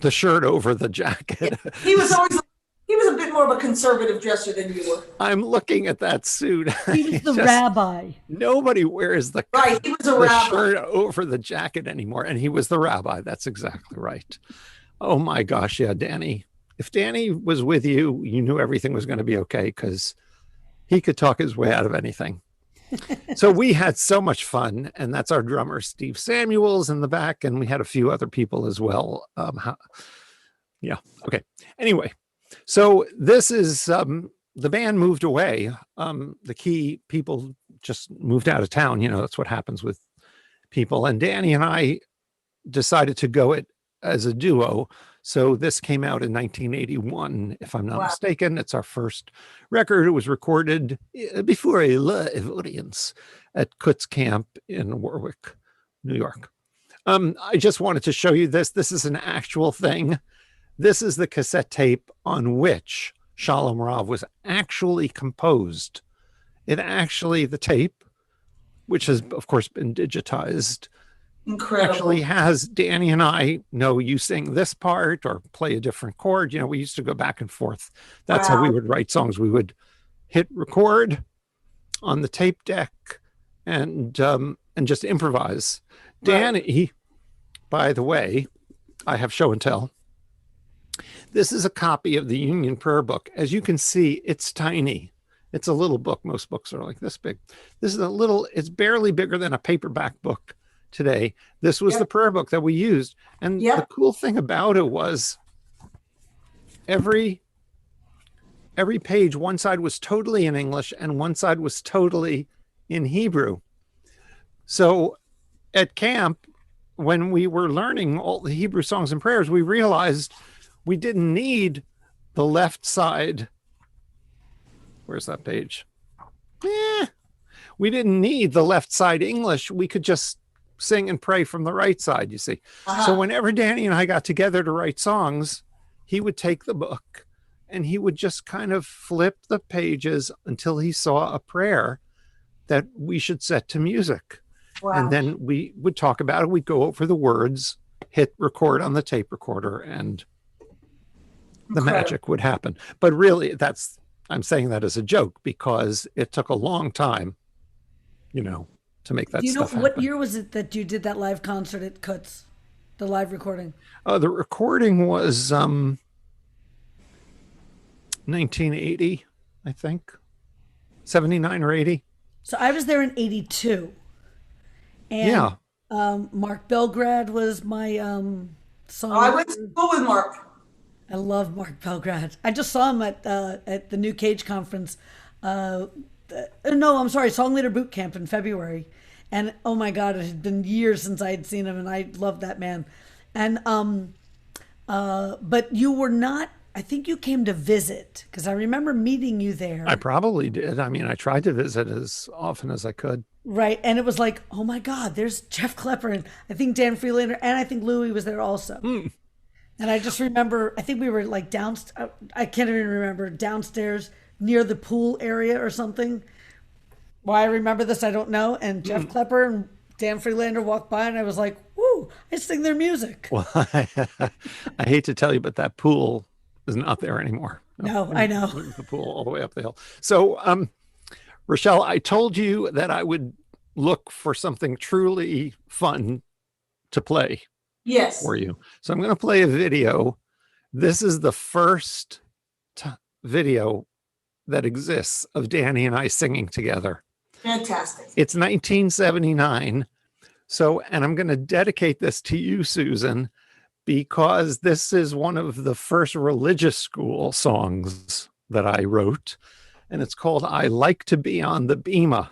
the shirt over the jacket. He was a bit more of a conservative dresser than you were. I'm looking at that suit. He was the rabbi. Nobody wears the Right, he was a rabbi. shirt over the jacket anymore, and he was the rabbi. That's exactly right. Oh my gosh, yeah, Danny. If Danny was with you, you knew everything was going to be okay because he could talk his way out of anything. So we had so much fun, and that's our drummer Steve Samuels in the back, and we had a few other people as well. Yeah, okay. Anyway, so this is the band moved away. The key people just moved out of town. You know, that's what happens with people. And Danny and I decided to go it as a duo. So this came out in 1981, if I'm not mistaken. It's our first record. It was recorded before a live audience at Kutz Camp in Warwick, New York. I just wanted to show you this. This is an actual thing. This is the cassette tape on which Shalom Rav was actually composed. The tape, which has, of course, been digitized, Incredible. actually has Danny and I know you sing this part or play a different chord. You know, we used to go back and forth. That's how we would write songs. We would hit record on the tape deck and just improvise. Danny, by the way, I have show and tell. This is a copy of the Union Prayer Book. As you can see, it's tiny. It's a little book. Most books are like this big. This is it's barely bigger than a paperback book today. This was the prayer book that we used. And the cool thing about it was every page, one side was totally in English and one side was totally in Hebrew. So at camp, when we were learning all the Hebrew songs and prayers, we realized we didn't need the left side. Where's that page? We didn't need the left side English. We could just sing and pray from the right side, you see. So whenever Danny and I got together to write songs, he would take the book and he would just kind of flip the pages until he saw a prayer that we should set to music. And then we would talk about it. We'd go over the words, hit record on the tape recorder, and the magic would happen. But really, I'm saying that as a joke because it took a long time, you know, to make that stuff happen. What year was it that you did that live concert at Kutz? The live recording? The recording was 1980, I think. 79 or 80. So I was there in 82. And Mark Belgrad was my song. I went to school with Mark. I love Mark Belgrad. I just saw him at the New Cage conference. No, I'm sorry, Song Leader Boot Camp in February. And oh my God, it had been years since I had seen him, and I love that man. And but you were not. I think you came to visit because I remember meeting you there. I probably did. I mean, I tried to visit as often as I could. Right, and it was like, oh my God, there's Jeff Klepper, and I think Dan Freelander, and I think Louie was there also. And I just remember, I think we were like I can't even remember, downstairs near the pool area or something. Why I remember this, I don't know. And Jeff Klepper and Dan Freelander walked by, and I was like, woo, I sing their music. Well, I hate to tell you, but that pool is not there anymore. No, I know. The pool all the way up the hill. So, Rochelle, I told you that I would look for something truly fun to play. Yes. For you. So I'm going to play a video. This is the first video that exists of Danny and I singing together. Fantastic. It's 1979. So, and I'm going to dedicate this to you, Susan, because this is one of the first religious school songs that I wrote. And it's called I Like to Be on the Bema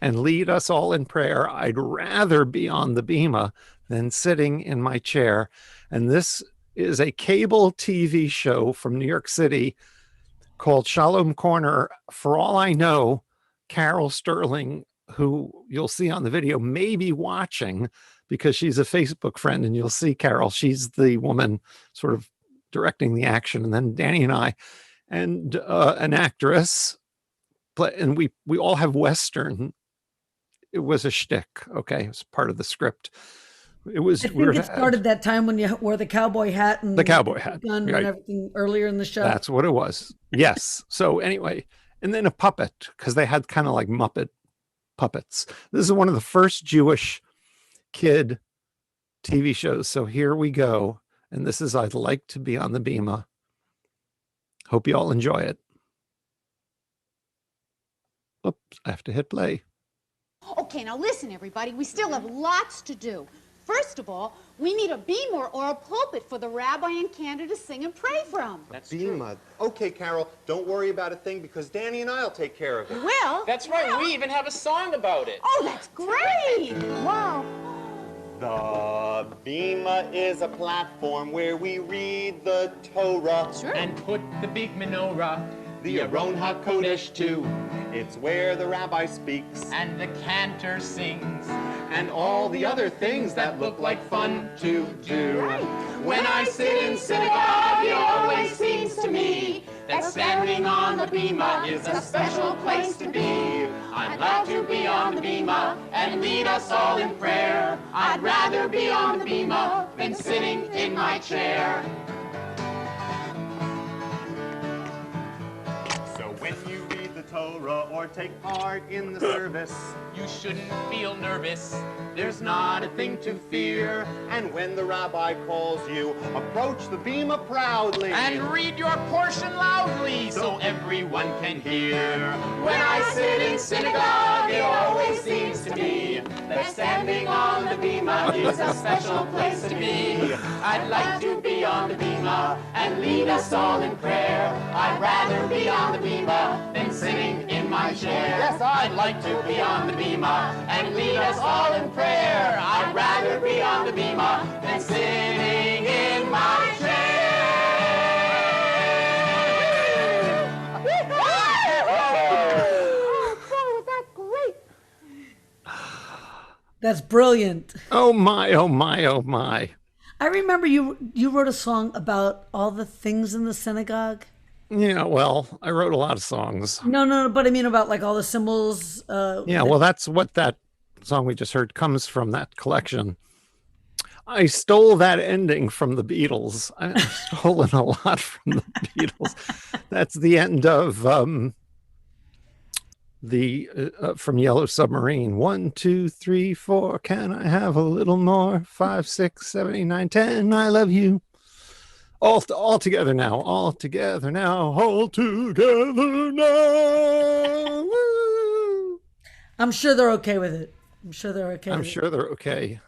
and Lead Us All in Prayer. I'd rather be on the Bema than sitting in my chair. And this is a cable TV show from New York City called Shalom Corner. For all I know, Carol Sterling, who you'll see on the video, may be watching because she's a Facebook friend, and you'll see Carol. She's the woman sort of directing the action, and then Danny and I, and an actress, and we all have Western. It was a shtick, okay? It was part of the script. It was. I think it started that time when you wore the cowboy hat and the cowboy hat, gun right. and everything earlier in the show. That's what it was. Yes. So anyway, and then a puppet, because they had kind of like Muppet puppets. This is one of the first Jewish kid TV shows. So here we go. And this is I'd Like to Be on the Bima. Hope you all enjoy it. Oops, I have to hit play. Okay, now listen, everybody. We still have lots to do. First of all, we need a bema or a pulpit for the rabbi and Cantor to sing and pray from. That's true. Okay, Carol, don't worry about a thing because Danny and I'll take care of it. Well, That's right. well- We even have a song about it. Oh, that's great! Wow. The bema is a platform where we read the Torah. Sure. And put the big menorah, The Aron HaKodesh too. It's where the rabbi speaks. and the cantor sings. And all the other things that look like fun to do. Right. When I sit in synagogue, it always seems to me that standing on the bema is a special place to be. I'd like to be on the bema and lead us all in prayer. I'd rather be on the bema than sitting in my chair. So when you read the Torah or take part in the service, You shouldn't feel nervous. There's not a thing to fear. and when the rabbi calls you, approach the bema proudly. And read your portion loudly so everyone can hear. When I sit in synagogue, it always seems to me that standing on the bema is a special place to be. I'd like to be on the bema and lead us all in prayer. I'd rather be on the bema than sitting in my chair. Yes, I'd like to be on the bema and lead us all in prayer. I'd rather be on the bema than sitting in my chair. Oh, boy, was that great. That's brilliant. Oh my, oh my, oh my. I remember you wrote a song about all the things in the synagogue. Yeah, well, I wrote a lot of songs. No, but I mean about like all the symbols. Yeah, well, that's what that song we just heard comes from, that collection. I stole that ending from the Beatles. I've stolen a lot from the Beatles. That's the end of from Yellow Submarine. 1, 2, 3, 4. Can I have a little more? 5, 6, 7, 8, 9, 10. I love you. All together now. All together now. All together now. Woo! I'm sure they're okay with it. I'm sure they're okay. I'm with sure they're okay.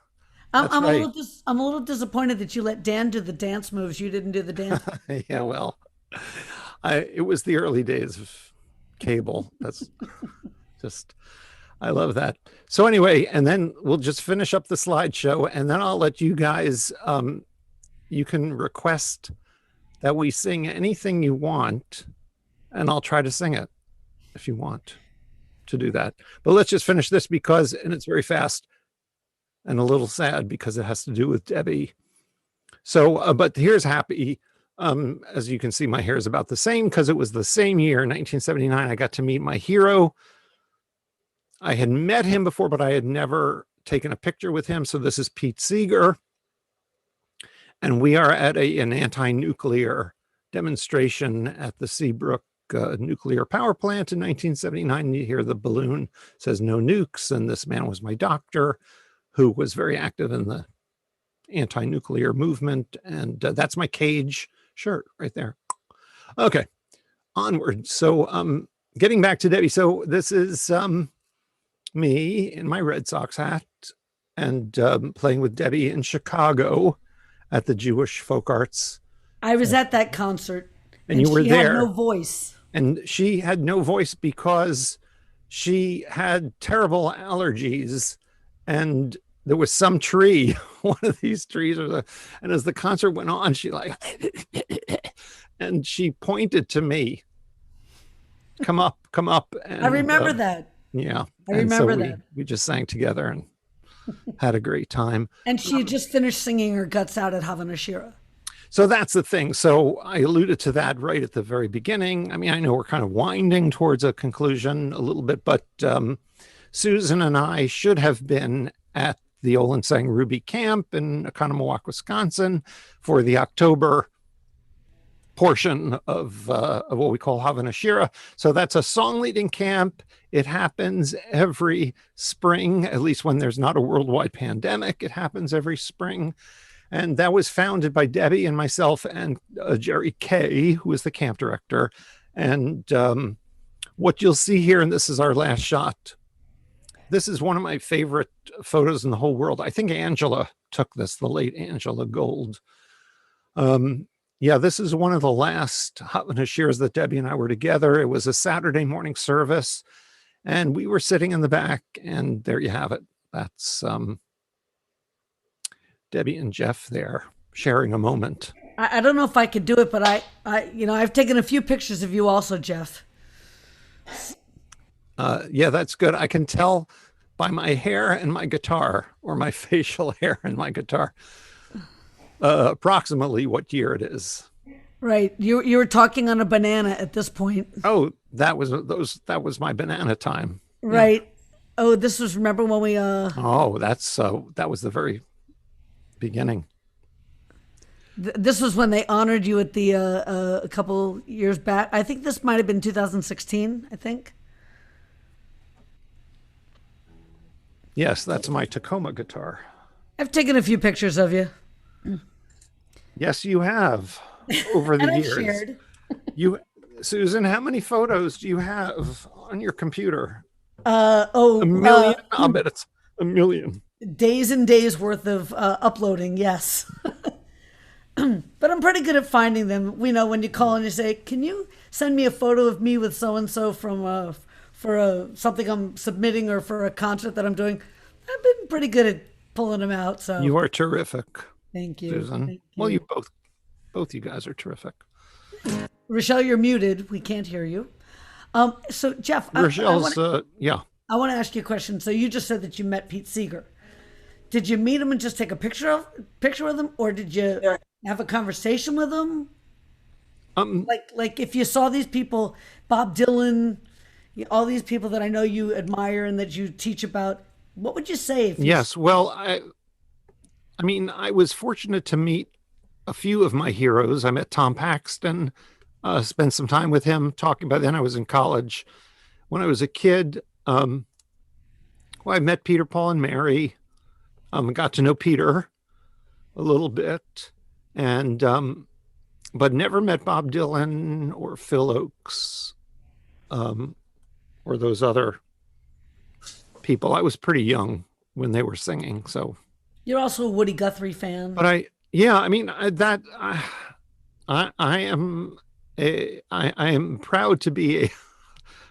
I'm That's a right. little disappointed that you let Dan do the dance moves. You didn't do the dance. Yeah, well, it was the early days of cable. That's just, I love that. So anyway, and then we'll just finish up the slideshow, and then I'll let you guys, you can request that we sing anything you want, and I'll try to sing it if you want to do that. But let's just finish this and it's very fast and a little sad because it has to do with Debbie. So, but here's happy. As you can see, my hair is about the same because it was the same year, 1979. I got to meet my hero. I had met him before, but I had never taken a picture with him. So this is Pete Seeger. And we are at an anti-nuclear demonstration at the Seabrook nuclear power plant in 1979. You hear the balloon says no nukes. And this man was my doctor who was very active in the anti-nuclear movement. And that's my Cage shirt right there. Okay, onward. So getting back to Debbie. So this is me in my Red Sox hat and playing with Debbie in Chicago at the Jewish Folk Arts. I was at that concert, and you were she there. had no voice. And she had no voice because she had terrible allergies, and there was some tree, one of these trees, and as the concert went on, she like, and she pointed to me, come up. And, I remember that. Yeah. I remember and so that. we just sang together and had a great time. And she had just finished singing her guts out at Havana Shira. So that's the thing. So I alluded to that right at the very beginning. I mean, I know we're kind of winding towards a conclusion a little bit, but Susan and I should have been at the Olansang Ruby Camp in Oconomowoc, Wisconsin for the October portion of what we call Havana Shira. So that's a song leading camp. It happens every spring, at least when there's not a worldwide pandemic. It happens every spring. And that was founded by Debbie and myself and Jerry Kay, who is the camp director. And what you'll see here, and this is our last shot, this is one of my favorite photos in the whole world. I think Angela took this, the late Angela Gold. Yeah, this is one of the last Havana Shiras that Debbie and I were together. It was a Saturday morning service, and we were sitting in the back, and there you have it. That's Debbie and Jeff there sharing a moment. I don't know if I could do it, but I've taken a few pictures of you also, Jeff. Yeah, that's good. I can tell by my hair and my guitar, or my facial hair and my guitar, approximately what year it is. Right. You were talking on a banana at this point. Oh, that was my banana time. Right. Yeah. Oh, this was, remember when we Oh, that was the very beginning. This was when they honored you at the a couple years back. I think this might have been 2016, I think. Yes, that's my Tacoma guitar. I've taken a few pictures of you. Yes, you have, over the years. Shared. Susan, how many photos do you have on your computer? A million? I'll bet it's a million. Days and days worth of uploading, yes. But I'm pretty good at finding them. We know when you call and you say, can you send me a photo of me with so-and-so from for something I'm submitting or for a concert that I'm doing? I've been pretty good at pulling them out. So you are terrific. Thank you. Susan. Thank you. Well, you both you guys are terrific. Rochelle, you're muted. We can't hear you. So Jeff, Rochelle's, yeah. I want to ask you a question. So you just said that you met Pete Seeger. Did you meet him and just take a picture with him, or did you have a conversation with him? Like if you saw these people, Bob Dylan, all these people that I know you admire and that you teach about, what would you say? Yes, well, I mean, I was fortunate to meet a few of my heroes. I met Tom Paxton, spent some time with him talking. By then I was in college. When I was a kid, I met Peter, Paul, and Mary. Got to know Peter a little bit, and but never met Bob Dylan or Phil Oakes, or those other people. I was pretty young when they were singing, so. You're also a Woody Guthrie fan. But I am proud to be a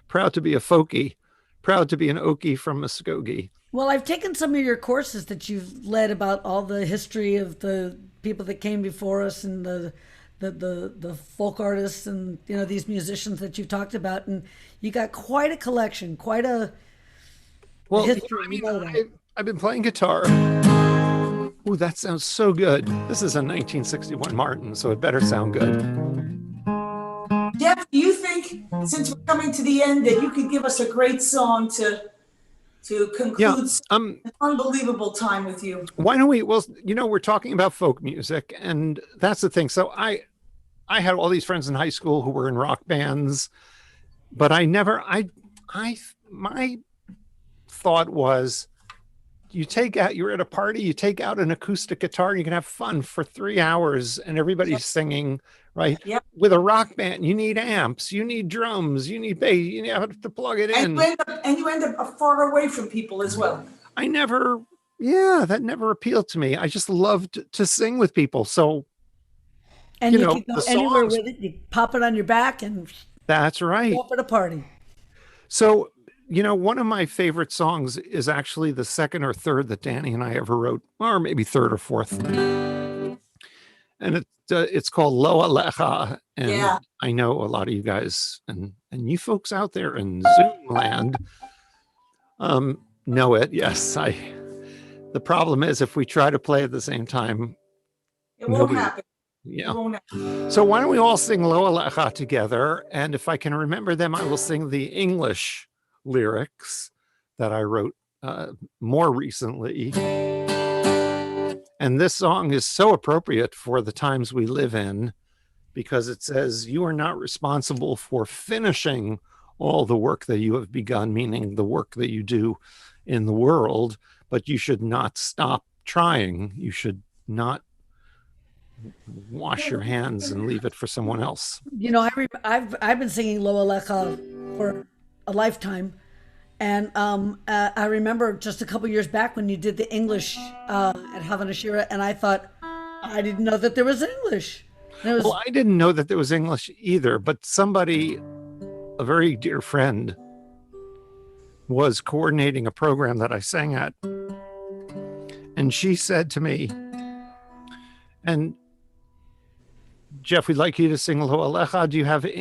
folkie, proud to be an Okie from Muskogee. Well, I've taken some of your courses that you've led about all the history of the people that came before us and the folk artists and these musicians that you've talked about, and you got quite a collection, quite a history. I've been playing guitar. Ooh, that sounds so good. This is a 1961 Martin, so it better sound good. Jeff, do you think, since we're coming to the end, that you could give us a great song to conclude an unbelievable time with you? Why don't we? Well, we're talking about folk music, and that's the thing. So I had all these friends in high school who were in rock bands, but my thought was, you're at a party, you take out an acoustic guitar, you can have fun for 3 hours and everybody's singing, right? Yep. With a rock band, you need amps, you need drums, you need bass, you have to plug it in. And you end up far away from people as well. Mm-hmm. That never appealed to me. I just loved to sing with people. So, and you can go anywhere with it. You pop it on your back and that's right. Go up at a party. So, one of my favorite songs is actually the second or third that Danny and I ever wrote, or maybe third or fourth. And it's called Lo Alecha. And I know a lot of you guys and you folks out there in Zoom land know it. Yes, the problem is if we try to play at the same time, it won't happen. Yeah. You won't have- So why don't we all sing Lo Alecha together? And if I can remember them, I will sing the English lyrics that I wrote more recently. And this song is so appropriate for the times we live in because it says, "You are not responsible for finishing all the work that you have begun," meaning the work that you do in the world, but you should not stop trying. You should not wash your hands and leave it for someone else. You know, I've been singing Lo Alecha for a lifetime, and I remember just a couple years back when you did the English at Havana Shira, and I thought I didn't know that there was English. And it was, Well, I didn't know that there was English either, but somebody, a very dear friend, was coordinating a program that I sang at, and she said to me, "And Jeff, we'd like you to sing Lo Alecha. Do you have an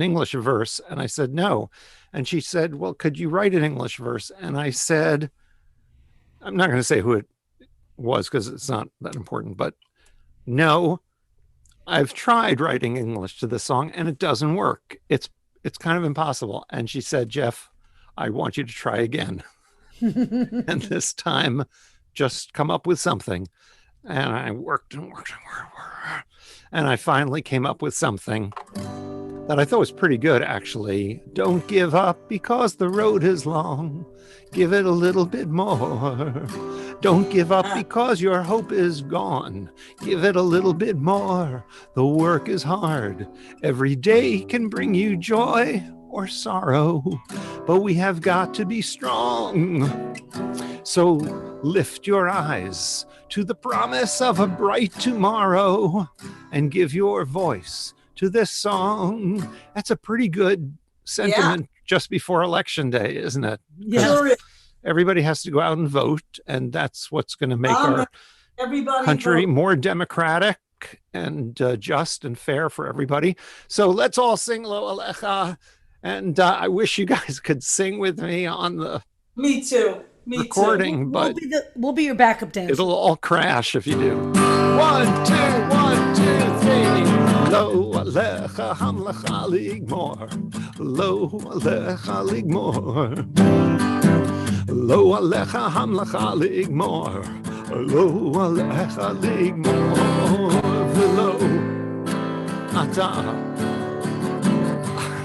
English verse?" And I said, "No." And she said, "Well, could you write an English verse?" And I said, I'm not going to say who it was because it's not that important, but no, I've tried writing English to this song and it doesn't work. It's kind of impossible. And she said, "Jeff, I want you to try again." And this time just come up with something. And I worked and worked and worked. And I finally came up with something that I thought was pretty good, actually. "Don't give up because the road is long. Give it a little bit more. Don't give up because your hope is gone. Give it a little bit more. The work is hard. Every day can bring you joy or sorrow, but we have got to be strong. So lift your eyes to the promise of a bright tomorrow and give your voice to this song." That's a pretty good sentiment just before Election Day, isn't it? yeah. Sure is. Everybody has to go out and vote, and that's what's going to make our Everybody country vote. more democratic and just and fair for everybody. So let's all sing Lo Alecha. And I wish you guys could sing with me on the Me too. Me recording, We'll but we'll be your backup dancer. it'll all crash if you do. 1, 2, 1, 2, 3. Lo Alecha Hamlecha Ligmor. Lo Alecha Ligmor. Lo Alecha Hamlecha Ligmor. Lo Alecha Ligmor. V'lo Ata.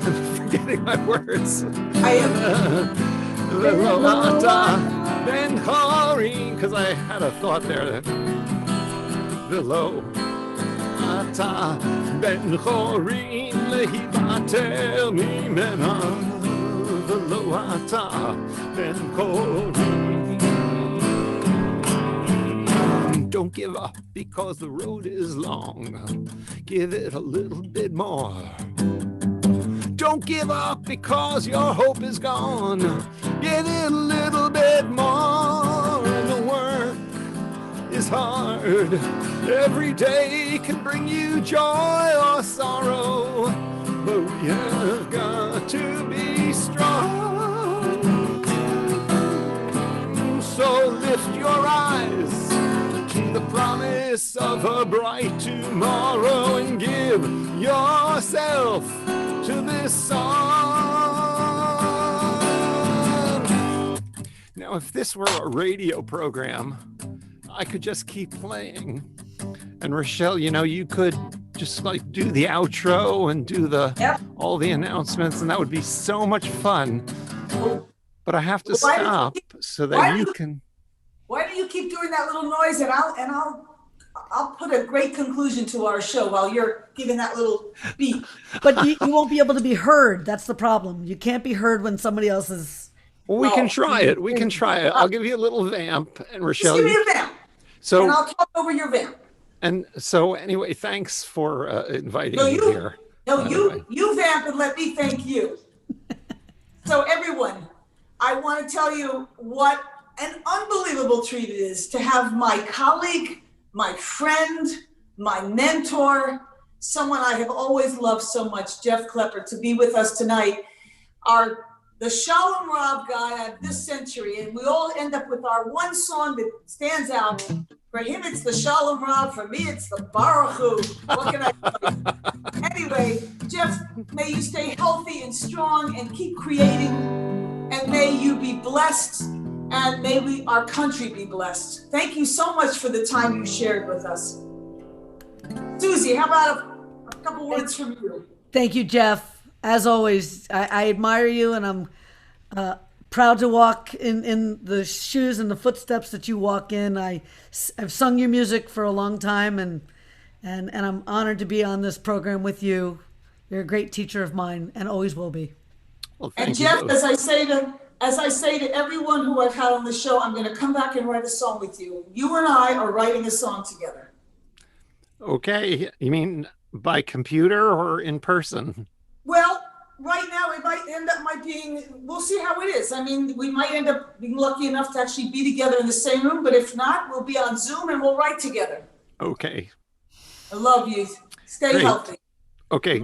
I'm forgetting my words. too. I am. V'lo Ata Ben Chorin, because I had a thought there. V'lo Ata Ben Chorin lehibater mimena. V'lo Ata Ben Chorin. Don't give up because the road is long. Give it a little bit more. Don't give up because your hope is gone. Give it a little bit more. The work is hard. Every day can bring you joy or sorrow, but we have got to be strong. So lift your eyes to the promise of a bright tomorrow and give yourself to this song. Now, if this were a radio program, I could just keep playing. And Rochelle, you know, you could just like do the outro and do all the announcements, and that would be so much fun. But I have to stop so that you can. Why do you keep doing that little noise? And I'll put a great conclusion to our show while you're giving that little beat. But you won't be able to be heard. That's the problem. You can't be heard when somebody else is. Well, we can try it. We can try it. I'll give you a little vamp, and Rochelle. Just give me a vamp. So, and I'll talk over your vamp. And so, anyway, thanks for inviting me here. You vamp and let me thank you. So, everyone, I want to tell you what an unbelievable treat it is to have my colleague, my friend, my mentor, someone I have always loved so much, Jeff Klepper, to be with us tonight. The Shalom Rav guy of this century, and we all end up with our one song that stands out. For him, it's the Shalom Rav. For me, it's the Baruch Hu. What can I tell you? Anyway, Jeff, may you stay healthy and strong and keep creating. And may you be blessed. And may our country be blessed. Thank you so much for the time you shared with us. Susie, how about a couple words from you? Thank you, Jeff. As always, I admire you, and I'm proud to walk in the shoes and the footsteps that you walk in. I've sung your music for a long time, and I'm honored to be on this program with you. You're a great teacher of mine, and always will be. Well, and Jeff, as I say to everyone who I've had on the show, I'm going to come back and write a song with you. You and I are writing a song together. Okay. You mean by computer or in person? Well, right now it might end up being, we'll see how it is. I mean, we might end up being lucky enough to actually be together in the same room, but if not, we'll be on Zoom and we'll write together. Okay. I love you. Stay Great. healthy. Okay.